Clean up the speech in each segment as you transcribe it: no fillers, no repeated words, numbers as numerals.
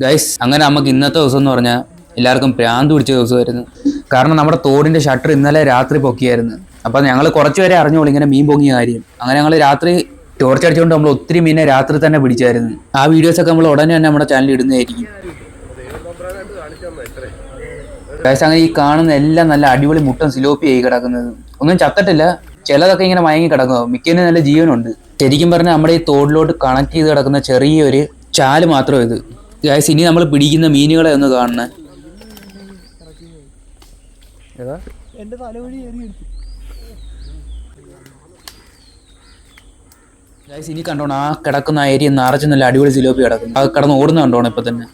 Guys, അങ്ങനെ നമുക്ക് ഇന്നത്തെ ദിവസം എന്ന് പറഞ്ഞാൽ എല്ലാവർക്കും പ്രാന്ത് പിടിച്ച ദിവസമായിരുന്നു. കാരണം നമ്മുടെ തോടിന്റെ ഷട്ടർ ഇന്നലെ രാത്രി പൊക്കിയായിരുന്നു. അപ്പം ഞങ്ങൾ കുറച്ചുപേരെ അറിഞ്ഞോളൂ ഇങ്ങനെ മീൻ പൊങ്ങിയ കാര്യം. അങ്ങനെ ഞങ്ങൾ രാത്രി ടോർച്ച് അടിച്ചുകൊണ്ട് നമ്മൾ ഒത്തിരി മീനെ രാത്രി തന്നെ പിടിച്ചായിരുന്നു. ആ വീഡിയോസൊക്കെ നമ്മൾ ഉടനെ തന്നെ നമ്മുടെ ചാനലിൽ ഇടുന്നതായിരിക്കും. ഗൈസ്, അങ്ങനെ ഈ കാണുന്ന എല്ലാം നല്ല അടിപൊളി മുട്ടൻ സിലോപ്പി ആയി കിടക്കുന്നത്. ഒന്നും ചത്തിട്ടില്ല, ചിലതൊക്കെ ഇങ്ങനെ മയങ്ങി കിടക്കുക. മിക്കതിന് നല്ല ജീവനുണ്ട്. ശരിക്കും പറഞ്ഞാൽ നമ്മുടെ ഈ തോടിലോട്ട് കണക്ട് ചെയ്ത് കിടക്കുന്ന ചെറിയൊരു ചാല് മാത്രം ഇത്. ഗൈസ്, ഇനി നമ്മൾ പിടിക്കുന്ന മീനുകളെ ഒന്ന് കാണണേ. ഗൈസ്, ഇനി കണ്ടോണം ആ കിടക്കുന്ന ഏരിയ നിറച്ച് നല്ല അടിപൊളി സിലോപ്പി കിടക്കുന്നു. അത് കിടന്ന് ഓടുന്ന കണ്ടോണം ഇപ്പൊ തന്നെ.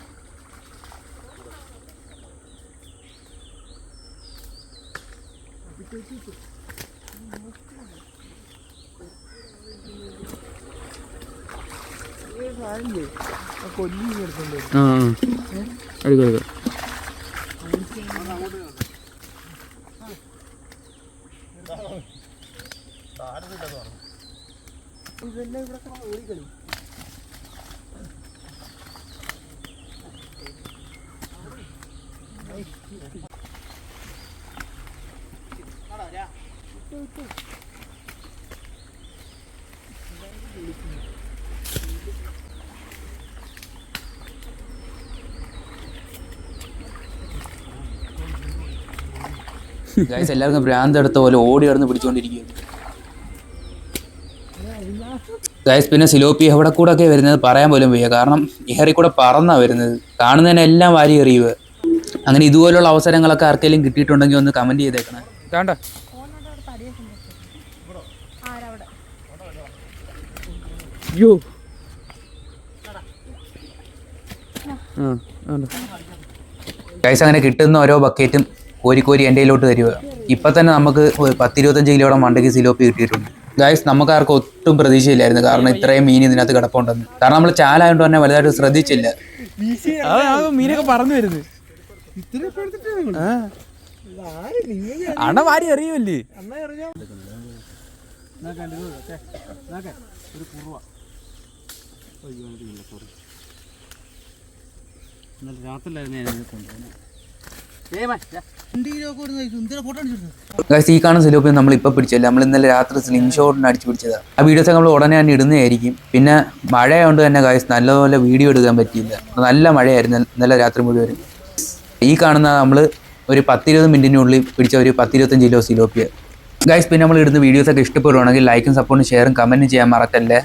ഗൈസ്, എല്ലാവർക്കും ഭ്രാന്ത് എടുത്ത പോലെ ഓടി കിടന്ന് പിടിച്ചുകൊണ്ടിരിക്കുകയാണ്. ഗൈസ്, പിന്നെ സിലോപ്പി എവിടെ കൂടെ ഒക്കെ വരുന്നത് പറയാൻ പോലും വയ്യ. കാരണം ഏറി കൂടെ പറന്നാ വരുന്നത്. കാണുന്നതിനെ എല്ലാം വാരി എറിയുക. അങ്ങനെ ഇതുപോലുള്ള അവസരങ്ങളൊക്കെ ആർക്കെങ്കിലും കിട്ടിയിട്ടുണ്ടെങ്കിൽ ഒന്ന് കമന്റ് ചെയ്തേക്കണം. ഗൈസ്, അങ്ങനെ കിട്ടുന്ന ഓരോ ബക്കറ്റും കോരി എൻ്റെ കയ്യിലോട്ട് തരിക. ഇപ്പം തന്നെ നമുക്ക് 10-25 കിലോയുടെ മണ്ടയ്ക്ക് സിലോപ്പി കിട്ടിയിട്ടുണ്ട്. ഗൈസ്, നമുക്ക് ആർക്കും ഒട്ടും പ്രതീക്ഷയില്ലായിരുന്നു. കാരണം ഇത്രയും മീൻ ഇതിനകത്ത് കിടപ്പുണ്ടെന്ന്. കാരണം നമ്മൾ ചാലായതുകൊണ്ട് തന്നെ വലുതായിട്ട് ശ്രദ്ധിച്ചില്ല. മീനൊക്കെ പറന്നു വരുന്നത് അണ വാരി അറിയുമല്ലേ. ഗൈസ്, ഈ കാണുന്ന സിലോപ്പി നമ്മൾ ഇപ്പം പിടിച്ചല്ല, നമ്മൾ ഇന്നലെ രാത്രി സ്ലിംഗ് ഷോട്ടിന് അടിച്ചു പിടിച്ചതാണ്. ആ വീഡിയോസ് നമ്മൾ ഉടനെ തന്നെ ഇടുന്നതായിരിക്കും. പിന്നെ മഴയായതുകൊണ്ട് തന്നെ ഗൈസ് നല്ലപോലെ വീഡിയോ എടുക്കാൻ പറ്റിയില്ല. നല്ല മഴയായിരുന്നു ഇന്നലെ രാത്രി മുഴുവൻ. ഈ കാണുന്ന നമ്മൾ ഒരു 10-20 മിനിറ്റിനുള്ളിൽ പിടിച്ച ഒരു 10-25 കിലോ സിലോപ്പിയ. ഗൈസ്, പിന്നെ നമ്മൾ ഇടുന്ന വീഡിയോസൊക്കെ ഇഷ്ടപ്പെടുവാണെങ്കിൽ ലൈക്കും സപ്പോർട്ടും ഷെയറും കമൻറ്റും ചെയ്യാൻ മറക്കല്ലേ.